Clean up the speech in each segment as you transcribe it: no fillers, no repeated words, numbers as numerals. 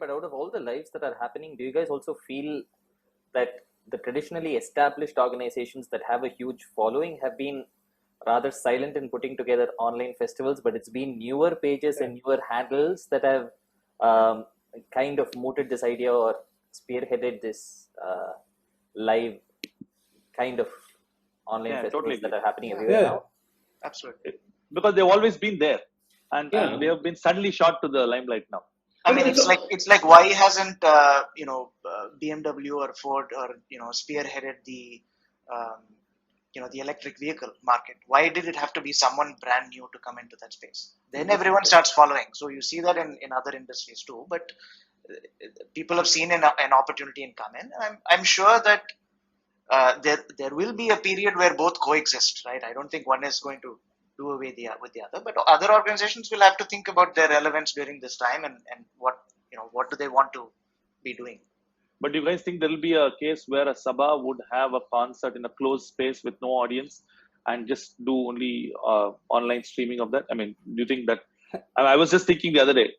but out of all the lives that are happening, do you guys also feel that the traditionally established organizations that have a huge following have been rather silent in putting together online festivals, but it's been newer pages and newer handles that have kind of mooted this idea or spearheaded this live kind of online festivals totally that are happening everywhere now? Absolutely. Because they've always been there, and they have been suddenly shot to the limelight now. I mean, it's like why hasn't BMW or Ford or spearheaded the the electric vehicle market? Why did it have to be someone brand new to come into that space? Then everyone starts following. So you see that in other industries too. But people have seen an opportunity and come in. I'm sure that there will be a period where both coexist, right? I don't think one is going to do away with the other, but other organizations will have to think about their relevance during this time and what do they want to be doing. But do you guys think there will be a case where a Sabha would have a concert in a closed space with no audience and just do only online streaming of that? I mean, do you think that? I was just thinking the other day,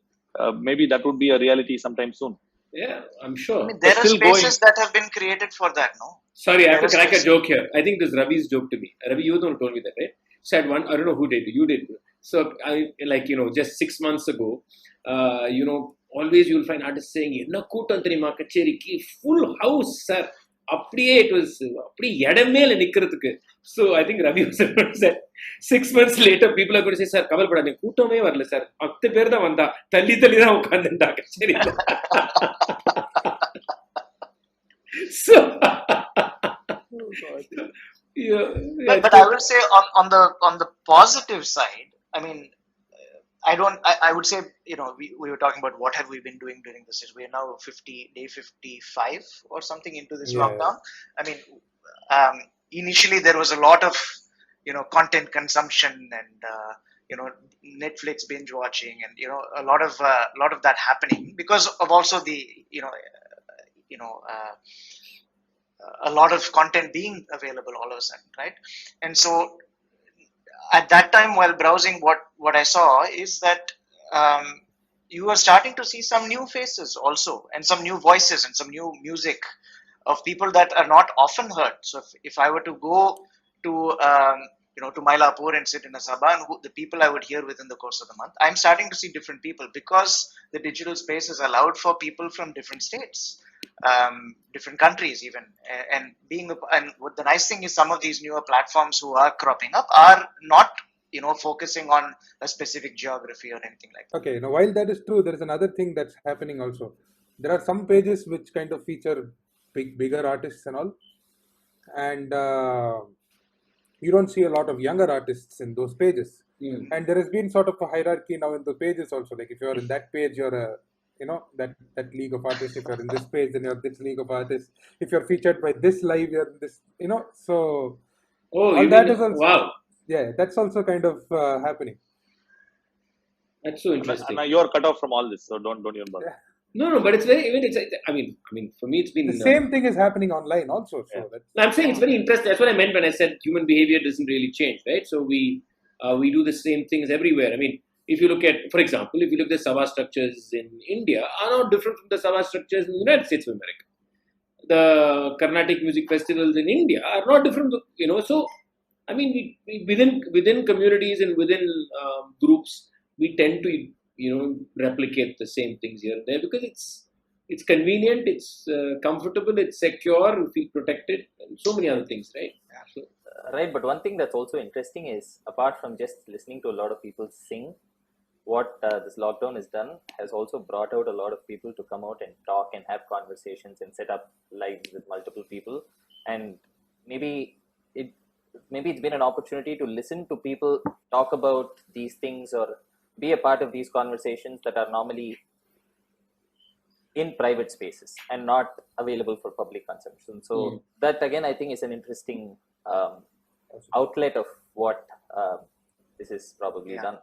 maybe that would be a reality sometime soon. Yeah, I'm sure. I mean, there are spaces that have been created for that, no? Sorry, I have to crack a joke here. I think this is Ravi's joke to me. Ravi, you don't told me that, right? Said one, I don't know who did, you did. So, just 6 months ago, always you'll find artists saying, "Enna kootam theriyuma kacheri full house, sir." Apdiye it was appdi edamela nikkiradhukku. So I think Ravi was said 6 months later, people are going to say, "Sir, kaval padadinga kootame varala sir. 10 per da vanda. Talli da ukandanda kacheri." So but I would say on the positive side, I mean, I would say, we were talking about what have we been doing during this. We are now day 55 or something into this lockdown. I mean, initially there was a lot of, content consumption and, Netflix binge watching and, a lot of that happening because of also the, a lot of content being available all of a sudden, right? And so at that time, while browsing, what I saw is that you are starting to see some new faces also, and some new voices and some new music of people that are not often heard. So if I were to go to to Mylapore and sit in a sabha, and the people I would hear within the course of the month, I'm starting to see different people because the digital space is allowed for people from different states, different countries even, and what the nice thing is, some of these newer platforms who are cropping up are not focusing on a specific geography or anything like that. Okay, now while that is true, there is another thing that's happening also. There are some pages which kind of feature bigger artists and all, and you don't see a lot of younger artists in those pages. And there has been sort of a hierarchy now in the pages also. Like if you're in that page, you're a that league of artists. If you're in this page, then you're this league of artists. If you're featured by this live, you're in this, so all that is also, wow. Yeah, that's also kind of happening. That's so interesting. And you're cut off from all this, so don't even bother. Yeah. No, but it's very. I mean, for me, it's been the same thing is happening online also. So I'm saying it's very interesting. That's what I meant when I said human behavior doesn't really change, right? So we do the same things everywhere. I mean, if you look at, for example, if you look at the Sabha structures in India, are not different from the Sabha structures in the United States of America. The Carnatic music festivals in India are not different, So, I mean, we within communities and within groups, we tend to replicate the same things here and there because it's convenient, it's comfortable, it's secure, we feel protected, and so many other things, right? So, right, but one thing that's also interesting is, apart from just listening to a lot of people sing, what this lockdown has done has also brought out a lot of people to come out and talk and have conversations and set up lives with multiple people. And maybe it's been an opportunity to listen to people talk about these things or be a part of these conversations that are normally in private spaces and not available for public consumption. So that again, I think is an interesting outlet of what this is probably done.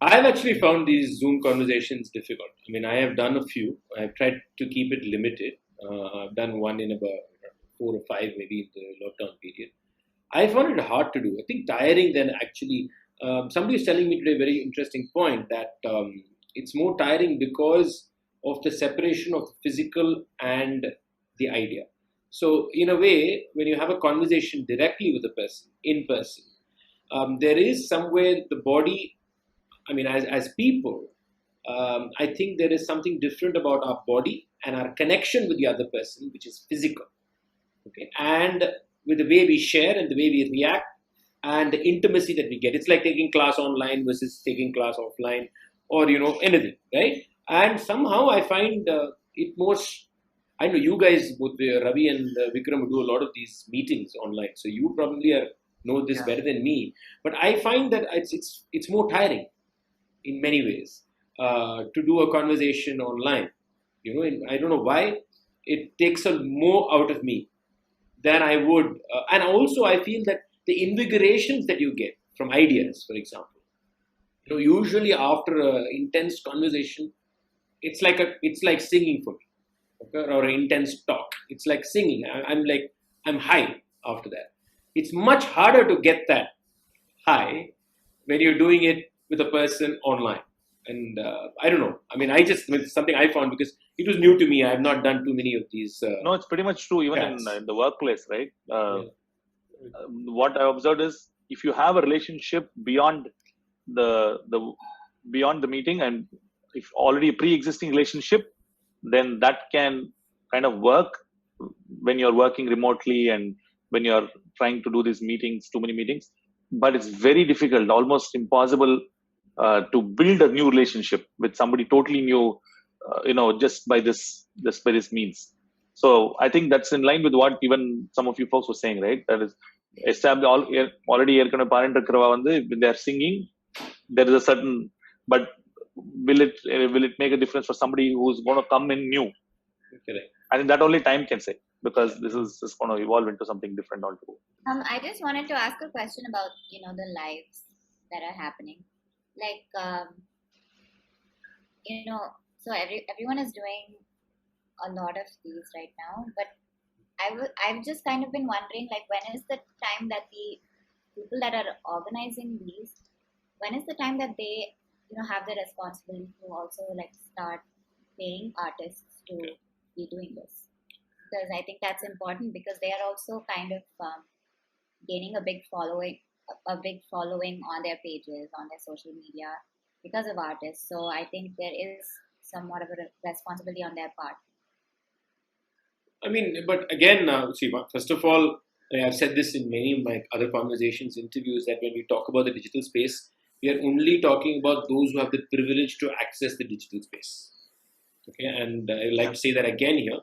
I've actually found these Zoom conversations difficult. I mean, I have done a few. I've tried to keep it limited. I've done one in about 4 or 5 maybe in the lockdown period. I found it hard to do. I think tiring then actually. Somebody is telling me today a very interesting point that It's more tiring because of the separation of the physical and the idea. So in a way, when you have a conversation directly with a person, in person, there is somewhere the body, I mean, as people, I think there is something different about our body and our connection with the other person, which is physical. Okay, and with the way we share and the way we react and the intimacy that we get. It's like taking class online versus taking class offline, or anything, right? And somehow I find it most. I know you guys, both Ravi and Vikram, do a lot of these meetings online, so you probably know this better than me. But I find that it's more tiring in many ways to do a conversation online. I don't know why. It takes more out of me than I would. And also, I feel that the invigorations that you get from ideas, for example, usually after an intense conversation, it's like singing for me, okay? Or an intense talk. It's like singing. I'm high after that. It's much harder to get that high when you're doing it with a person online. And I don't know. I mean, it's something I found because it was new to me. I have not done too many of these. No, it's pretty much true even in the workplace, right? What I observed is if you have a relationship beyond the meeting, and if already a pre-existing relationship, then that can kind of work when you're working remotely and when you're trying to do these meetings, too many meetings. But it's very difficult, almost impossible to build a new relationship with somebody totally new, just by this means. So I think that's in line with what even some of you folks were saying, right? That is already when they're singing, there is a certain, but will it make a difference for somebody who's going to come in new? Correct. I think that only time can say, because this is just going to evolve into something different altogether. I just wanted to ask a question about the lives that are happening, like so everyone is doing a lot of these right now, but I've just kind of been wondering, like, when is the time that the people that are organizing these, when is the time that they have the responsibility to also like start paying artists to be doing this? Because I think that's important, because they are also kind of gaining a big following on their pages, on their social media, because of artists. So I think there is somewhat of a responsibility on their part. I mean, but again, see, first of all, I've said this in many of my other conversations, interviews, that when we talk about the digital space, we are only talking about those who have the privilege to access the digital space. Okay, and I like to say that again here.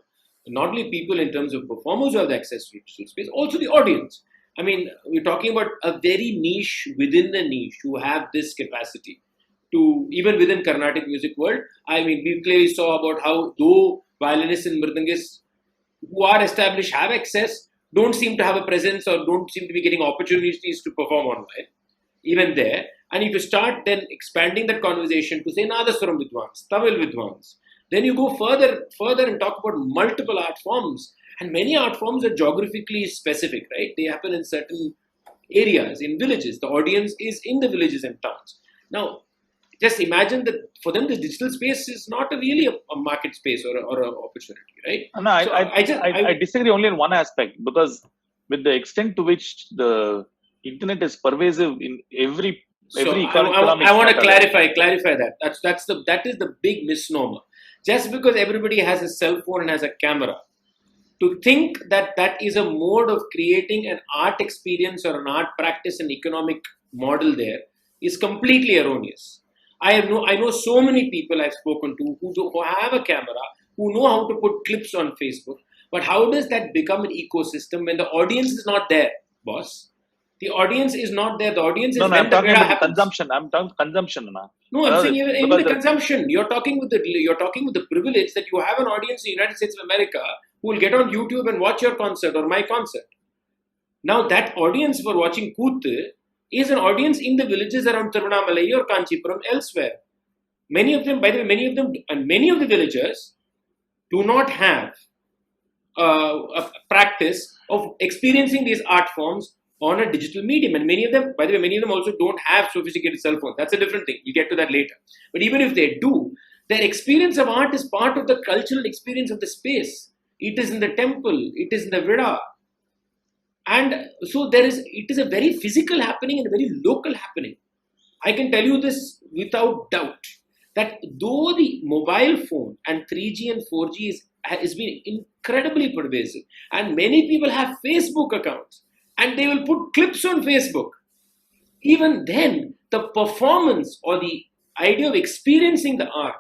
Not only people in terms of performers who have the access to digital space, also the audience. I mean, we're talking about a very niche within the niche who have this capacity to, even within Carnatic music world. I mean, we clearly saw about how though violinists and mridangists who are established have access, don't seem to have a presence or don't seem to be getting opportunities to perform online, even there. And if you start then expanding that conversation to say Nadaswaram Vidwans, Tamil Vidwans, then you go further and talk about multiple art forms. And many art forms are geographically specific, right? They happen in certain areas, in villages. The audience is in the villages and towns. Now, just imagine that for them, the digital space is not really a market space or an opportunity, right? No, I disagree only in one aspect, because with the extent to which the internet is pervasive in every economic I want to clarify that. That is the big misnomer. Just because everybody has a cell phone and has a camera, to think that that is a mode of creating an art experience or an art practice and economic model there is completely erroneous. I know so many people I've spoken to who have a camera, who know how to put clips on Facebook. But how does that become an ecosystem when the audience is not there, boss? The audience is not there. The audience is I'm talking about consumption. I'm talking consumption. No, I'm saying even the consumption. You're talking with the privilege that you have an audience in the United States of America who will get on YouTube and watch your concert or my concert. Now that audience for watching Kooth is an audience in the villages around Tiruvannamalai or Kanchipuram, elsewhere. Many of them, by the way, many of the villagers do not have a practice of experiencing these art forms on a digital medium. And many of them, by the way, many of them also don't have sophisticated cell phones. That's a different thing. We'll get to that later. But even if they do, their experience of art is part of the cultural experience of the space. It is in the temple, it is in the Vida. And so it is a very physical happening and a very local happening. I can tell you this without doubt, that though the mobile phone and 3G and 4G has been incredibly pervasive, and many people have Facebook accounts, and they will put clips on Facebook, even then, the performance or the idea of experiencing the art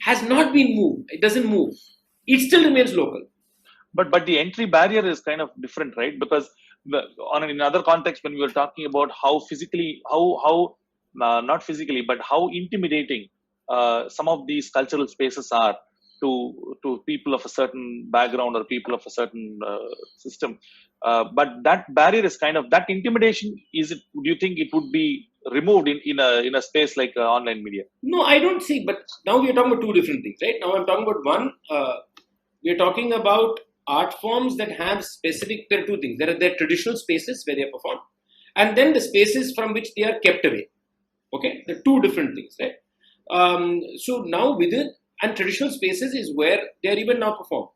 has not been moved. It doesn't move. It still remains local. But the entry barrier is kind of different, right? Because in another context, when we were talking about how physically, not physically, but how intimidating some of these cultural spaces are to people of a certain background or people of a certain system. But that barrier is kind of, that intimidation, do you think it would be removed in a space like online media? No, I don't see. But now we are talking about two different things, right? Now I'm talking about one, we are talking about art forms that have specific, there are two things. There are traditional spaces where they are performed, and then the spaces from which they are kept away. Okay, the two different things, right? So now within, and traditional spaces is where they are even now performed.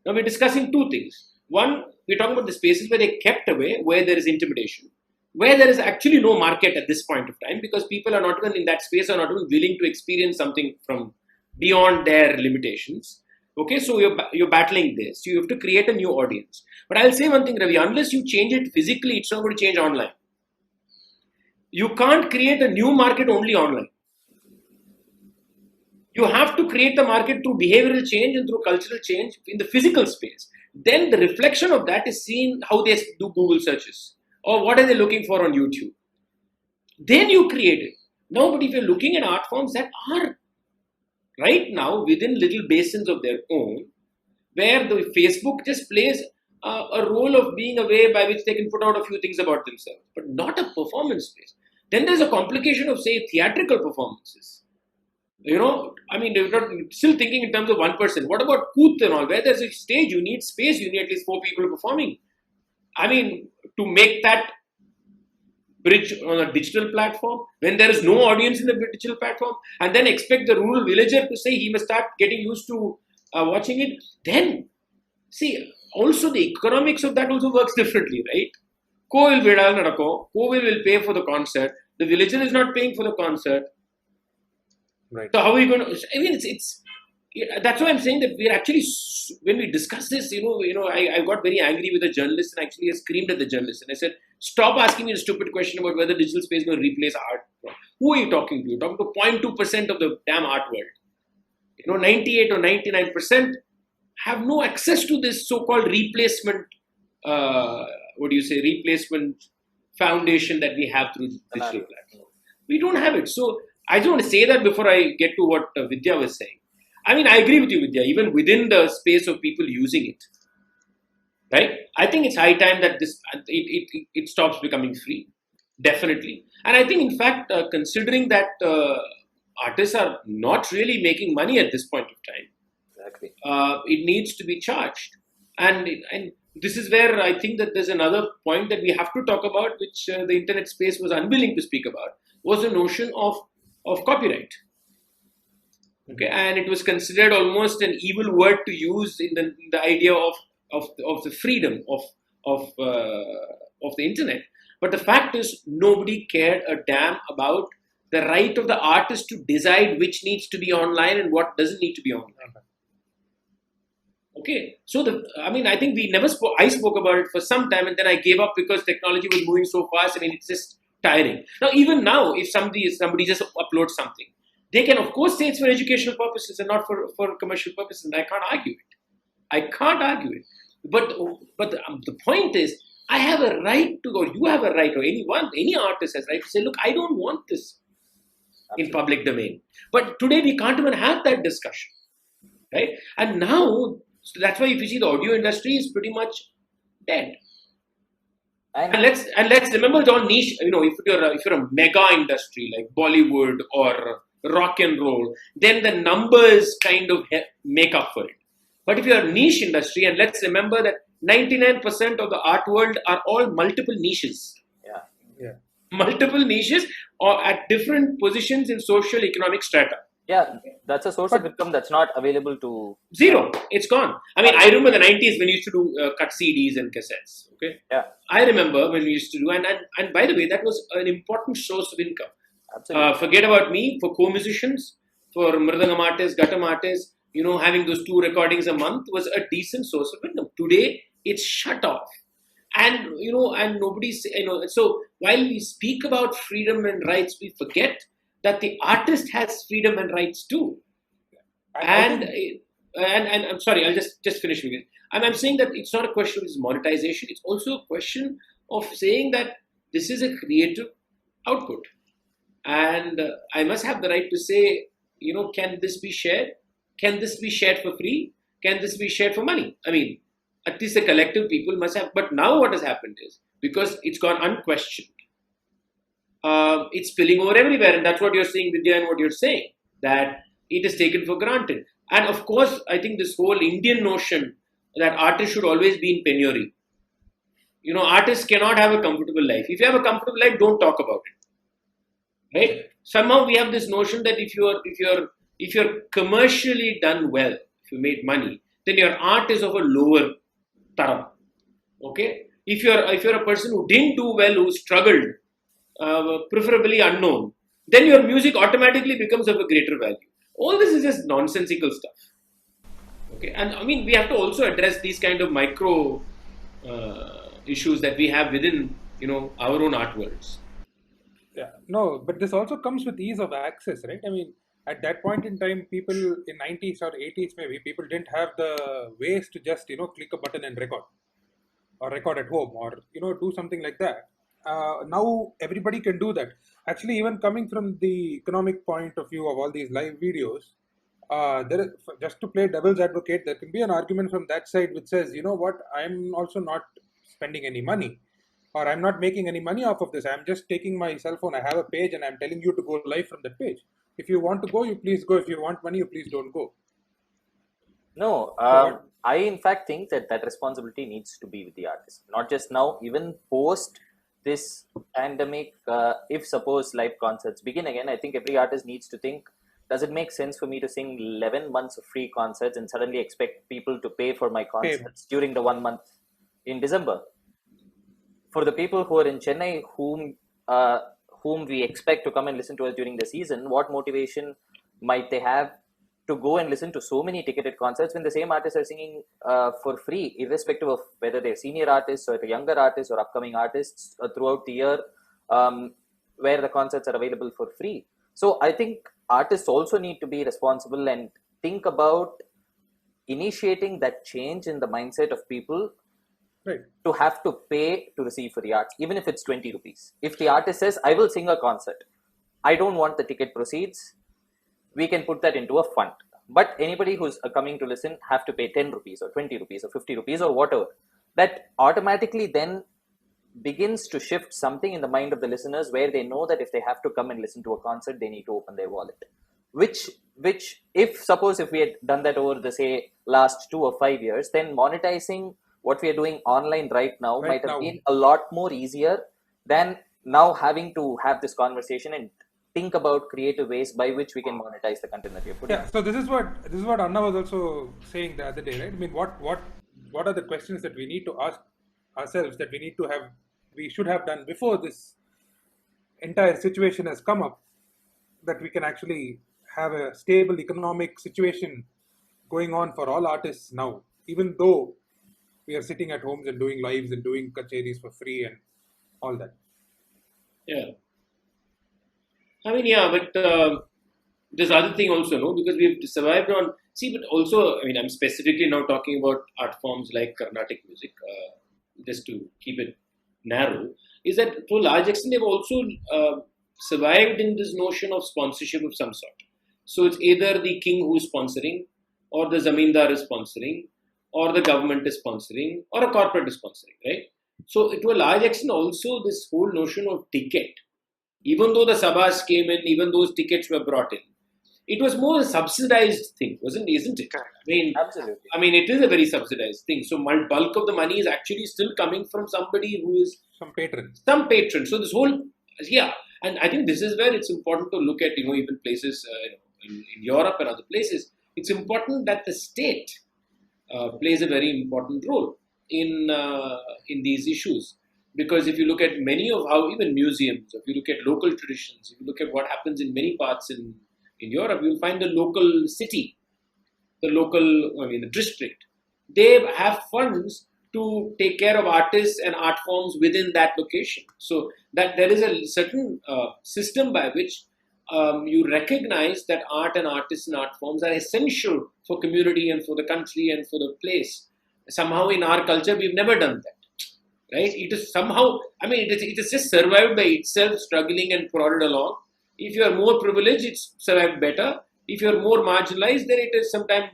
Now we're discussing two things. One, we're talking about the spaces where they're kept away, where there is intimidation, where there is actually no market at this point of time, because people are not even in that space, are not even willing to experience something from beyond their limitations. Okay, so you're battling this. You have to create a new audience. But I'll say one thing, Ravi, unless you change it physically, it's not going to change online. You can't create a new market only online. You have to create the market through behavioral change and through cultural change in the physical space. Then the reflection of that is seen how they do Google searches or what are they looking for on YouTube. Then you create it. Now, but if you're looking at art forms that are right now within little basins of their own, where the Facebook just plays a role of being a way by which they can put out a few things about themselves, but not a performance space. Then there's a complication of, say, theatrical performances. You know, I mean, they're not still thinking in terms of one person. What about Kooth and all? Where there's a stage, you need space, you need at least 4 people performing. I mean, to make that bridge on a digital platform, when there is no audience in the digital platform, and then expect the rural villager to say he must start getting used to watching it, then, see, also the economics of that also works differently, right? Kovil will pay for the concert, the villager is not paying for the concert. Right. So how are we going to? I mean, that's why I'm saying that we're actually, when we discuss this, I got very angry with a journalist and actually I screamed at the journalist and I said, stop asking me a stupid question about whether digital space is going to replace art. Who are you talking to? You're talking to 0.2% of the damn art world. 98 or 99% have no access to this so-called replacement. Replacement foundation that we have through digital platforms. We don't have it. So I just want to say that before I get to what Vidhya was saying. I mean, I agree with you, Vidhya, even within the space of people using it, right? I think it's high time that it stops becoming free, definitely. And I think, in fact, considering that artists are not really making money at this point of time, Exactly. It needs to be charged. And this is where I think that there's another point that we have to talk about, which the internet space was unwilling to speak about, was the notion of copyright. Okay, and it was considered almost an evil word to use in the idea of the freedom of the internet. But the fact is, nobody cared a damn about the right of the artist to decide which needs to be online and what doesn't need to be online. Okay, so I think we never spoke. I spoke about it for some time, and then I gave up because technology was moving so fast. I mean, it's just tiring. Now, even now, if somebody just uploads something, they can of course say it's for educational purposes and not for commercial purposes, and I can't argue it. But the point is, I have a right to, or you have a right, or any artist has a right to say, look, I don't want this in public domain. But today we can't even have that discussion, right? And now, so that's why if you see the audio industry is pretty much dead. And let's remember the niche. If you're a mega industry like Bollywood or rock and roll, then the numbers kind of make up for it. But if you're a niche industry, and let's remember that 99% of the art world are all multiple niches. multiple niches or at different positions in social economic strata. Yeah, that's a source of income that's not available to Zero. It's gone. I mean, I remember the 90s when we used to do cut CDs and cassettes. Okay. Yeah. I remember when we used to do, and by the way, that was an important source of income. Absolutely. Forget about me, for co-musicians, for mridangam artists, ghattam artists, having those 2 recordings a month was a decent source of income. Today, it's shut off. And, and nobody's, so while we speak about freedom and rights, we forget that the artist has freedom and rights too. And I'm sorry, I'll just finish with it. I'm saying that it's not a question of monetization. It's also a question of saying that this is a creative output. And I must have the right to say, can this be shared? Can this be shared for free? Can this be shared for money? I mean, at least the collective people must have. But now what has happened is, because it's gone unquestioned, it's spilling over everywhere. And that's what you're saying, Vidhya, and what you're saying, that it is taken for granted. And of course, I think this whole Indian notion that artists should always be in penury. Artists cannot have a comfortable life. If you have a comfortable life, don't talk about it. Right? Somehow we have this notion that if you're commercially done well, if you made money, then your art is of a lower taram. Okay? If you're a person who didn't do well, who struggled, preferably unknown, then your music automatically becomes of a greater value. All this is just nonsensical stuff. Okay, and I mean, we have to also address these kind of micro issues that we have within, our own art worlds. Yeah, no, but this also comes with ease of access, right? I mean, at that point in time, people in 90s or 80s maybe, people didn't have the ways to just, click a button and record, or record at home, or, do something like that. Now everybody can do that. Actually, even coming from the economic point of view of all these live videos, just to play devil's advocate, there can be an argument from that side which says, what, I'm also not spending any money, or I'm not making any money off of this. I'm just taking my cell phone, I have a page, and I'm telling you to go live from that page. If you want to go, you please go. If you want money, you please don't go. No, I in fact think that responsibility needs to be with the artist. Not just now, even post this pandemic, if suppose live concerts begin again, I think every artist needs to think, does it make sense for me to sing 11 months of free concerts and suddenly expect people to pay for my concerts during the 1 month in December? For the people who are in Chennai, whom we expect to come and listen to us during the season, what motivation might they have to go and listen to so many ticketed concerts when the same artists are singing for free, irrespective of whether they're senior artists or younger artists or upcoming artists throughout the year, where the concerts are available for free. So I think artists also need to be responsible and think about initiating that change in the mindset of people. Right. To have to pay to receive for the arts, even if it's 20 rupees. If the artist says, I will sing a concert, I don't want the ticket proceeds, we can put that into a fund. But anybody who's coming to listen have to pay 10 rupees or 20 rupees or 50 rupees or whatever. That automatically then begins to shift something in the mind of the listeners, where they know that if they have to come and listen to a concert, they need to open their wallet. Which if we had done that over the, say, last 2 or 5 years, then monetizing what we are doing online might have been a lot more easier than now having to have this conversation and think about creative ways by which we can monetize the content that we are putting. Yeah, so this is what Anna was also saying the other day, right? I mean, what are the questions that we need to ask ourselves, that we should have done before this entire situation has come up, that we can actually have a stable economic situation going on for all artists now, even though we are sitting at homes and doing lives and doing kacheris for free and all that. Yeah. I mean, yeah, but there's other thing also, no? Because we've survived on... See, but also, I mean, I'm specifically now talking about art forms like Carnatic music, just to keep it narrow, is that to a large extent they've also survived in this notion of sponsorship of some sort. So it's either the king who is sponsoring, or the zamindar is sponsoring, or the government is sponsoring, or a corporate is sponsoring, right? So to a large extent also this whole notion of ticket, even though the sabas came in, even those tickets were brought in, it was more a subsidized thing, isn't it? I mean, absolutely. I mean, it is a very subsidized thing. So bulk of the money is actually still coming from somebody who is... Some patron. So this whole Yeah, and I think this is where it's important to look at, even places in Europe and other places. It's important that the state plays a very important role in these issues, because if you look at many of how even museums, if you look at local traditions, if you look at what happens in many parts in Europe, you'll find the local city, the district, they have funds to take care of artists and art forms within that location. So that there is a certain system by which you recognize that art and artists and art forms are essential for community and for the country and for the place. Somehow in our culture, we've never done that, right? It is somehow, it is just survived by itself, struggling and prodded along. If you are more privileged, it's survived better. If you are more marginalized, then it has sometimes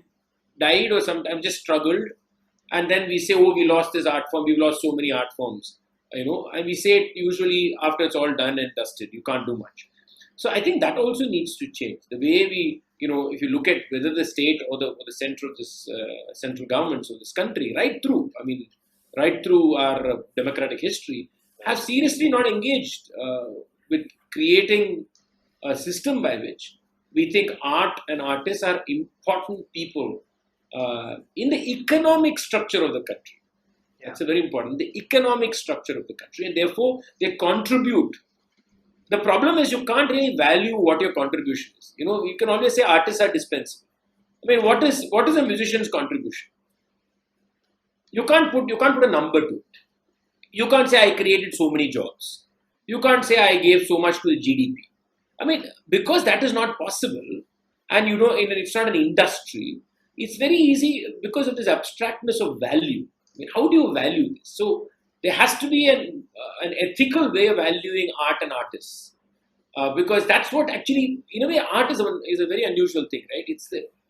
died or sometimes just struggled. And then we say, oh, we lost this art form, we've lost so many art forms, and we say it usually after it's all done and dusted, you can't do much. So I think that also needs to change. The way we, if you look at whether the state or the center of this central governments of this country, right through our democratic history, have seriously not engaged with creating a system by which we think art and artists are important people in the economic structure of the country. Yeah. That's a very important, the economic structure of the country, and therefore they contribute. The problem is you can't really value what your contribution is. You can always say artists are dispensable. What is a musician's contribution? You can't put a number to it. You can't say I created so many jobs. You can't say I gave so much to the GDP. Because that is not possible, and it's not an industry. It's very easy because of this abstractness of value. How do you value this? So there has to be an ethical way of valuing art and artists, because that's what actually, in a way, art is a very unusual thing, right?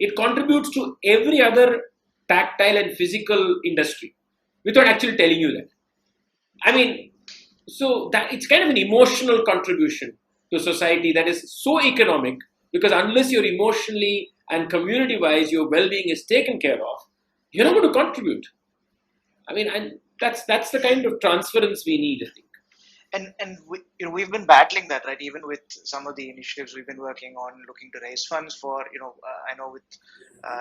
It contributes to every other tactile and physical industry without actually telling you that. So that it's kind of an emotional contribution to society that is so economic, because unless you're emotionally and community-wise, your well-being is taken care of, you're not going to contribute. And that's the kind of transference we need, I think. And we've been battling that, right? Even with some of the initiatives we've been working on, looking to raise funds for, I know with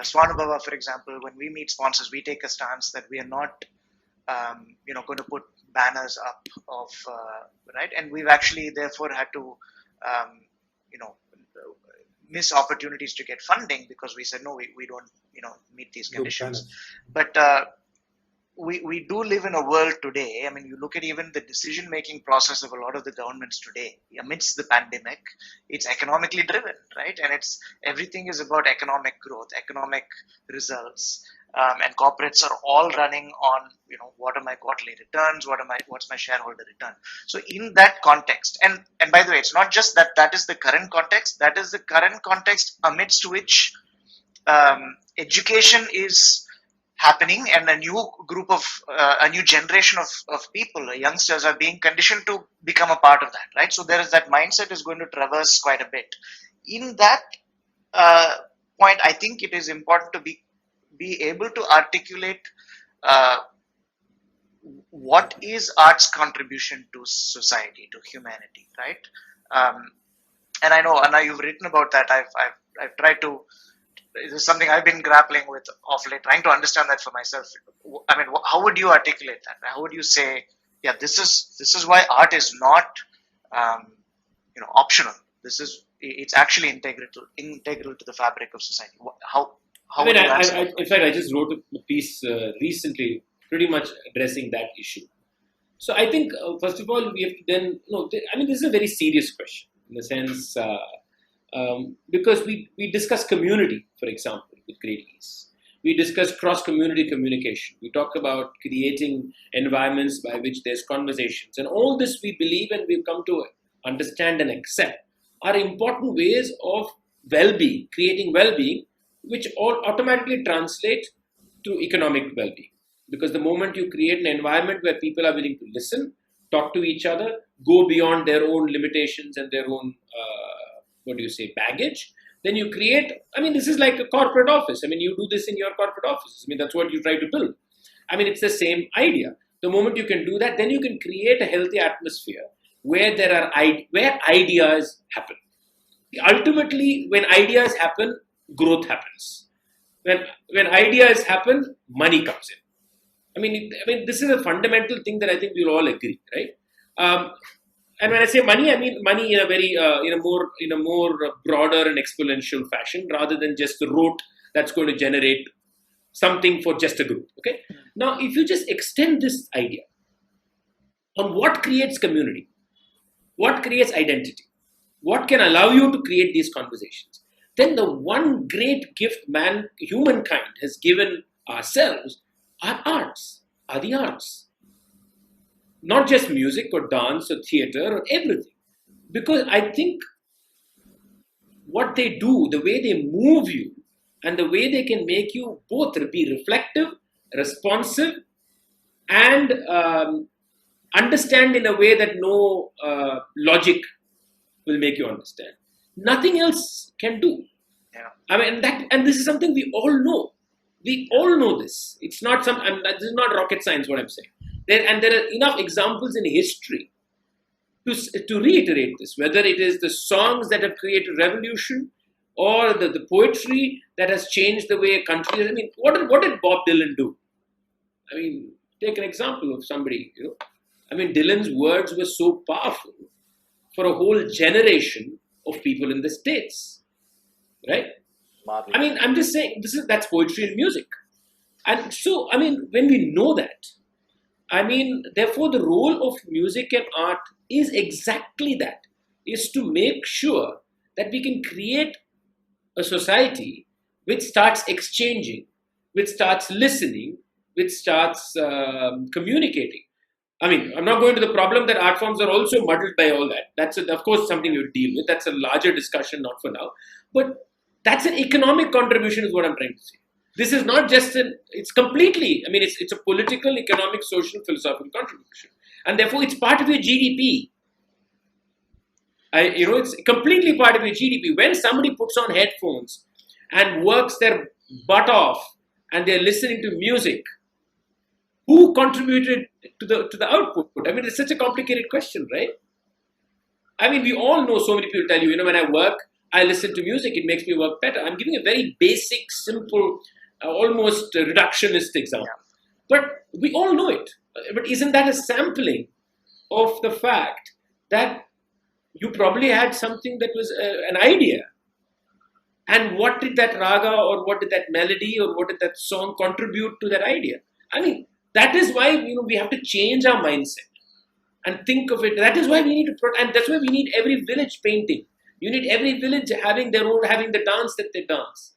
Swanabhava, for example, when we meet sponsors, we take a stance that we are not, going to put banners up of, right? And we've actually therefore had to, miss opportunities to get funding because we said, no, we don't, meet these conditions. But we do live in a world today. You look at even the decision-making process of a lot of the governments today, amidst the pandemic, it's economically driven, right? And everything is about economic growth, economic results. And corporates are all running on, what are my quarterly returns? What's my shareholder return? So in that context, and by the way, it's not just that is the current context, that is the current context amidst which education is happening, and a new generation of people, youngsters, are being conditioned to become a part of that, right? So there is that mindset is going to traverse quite a bit. In that point, I think it is important to be able to articulate what is art's contribution to society, to humanity, right? And I know, Anna, you've written about that. I've tried to. This is something I've been grappling with of late, trying to understand that for myself. How would you articulate that? How would you say, yeah, this is why art is not, optional. It's actually integral to the fabric of society. In fact, I just wrote a piece recently, pretty much addressing that issue. So I think, first of all, we have to then, this is a very serious question in the sense, because we discuss community, for example, with great ease. We discuss cross-community communication. We talk about creating environments by which there's conversations. And all this we believe and we've come to understand and accept are important ways of well-being, creating well-being, which all automatically translate to economic well-being. Because the moment you create an environment where people are willing to listen, talk to each other, go beyond their own limitations and their own, baggage, then you create, this is like a corporate office. You do this in your corporate office. That's what you try to build. It's the same idea. The moment you can do that, then you can create a healthy atmosphere where where ideas happen. Ultimately, when ideas happen, growth happens. When ideas happen, money comes in. This is a fundamental thing that I think we'll all agree, right? And when I say money, I mean money in a very in a more broader and exponential fashion, rather than just the rote that's going to generate something for just a group. Okay. Now, if you just extend this idea on what creates community, what creates identity, what can allow you to create these conversations, then the one great gift humankind has given ourselves are arts, are the arts. Not just music or dance or theater or everything. Because I think what they do, the way they move you, and the way they can make you both be reflective, responsive, and understand in a way that no logic will make you understand. Nothing else can do. Yeah. And this is something we all know. We all know this. It's not this is not rocket science, what I'm saying. There are enough examples in history to reiterate this, whether it is the songs that have created revolution or the poetry that has changed the way a country is. What did Bob Dylan do? Take an example of somebody, Dylan's words were so powerful for a whole generation of people in the States, right? Marvelous. I'm just saying, that's poetry and music. And so, when we know that, therefore the role of music and art is exactly that, is to make sure that we can create a society which starts exchanging, which starts listening, which starts communicating. I'm not going to the problem that art forms are also muddled by all that. That's, of course, something you deal with. That's a larger discussion, not for now. But that's an economic contribution is what I'm trying to say. This is not just it's completely, it's a political, economic, social, philosophical contribution. And therefore, it's part of your GDP. It's completely part of your GDP. When somebody puts on headphones and works their butt off and they're listening to music, who contributed to the output? It's such a complicated question, right? We all know, so many people tell you, when I work, I listen to music, it makes me work better. I'm giving a very basic, simple, almost reductionist example. Yeah. But we all know it. But isn't that a sampling of the fact that you probably had something that was an idea? And what did that raga or what did that melody or what did that song contribute to that idea? That is why we have to change our mindset and think of it. That is why we need to, and that's why we need every village painting. You need every village having the dance that they dance.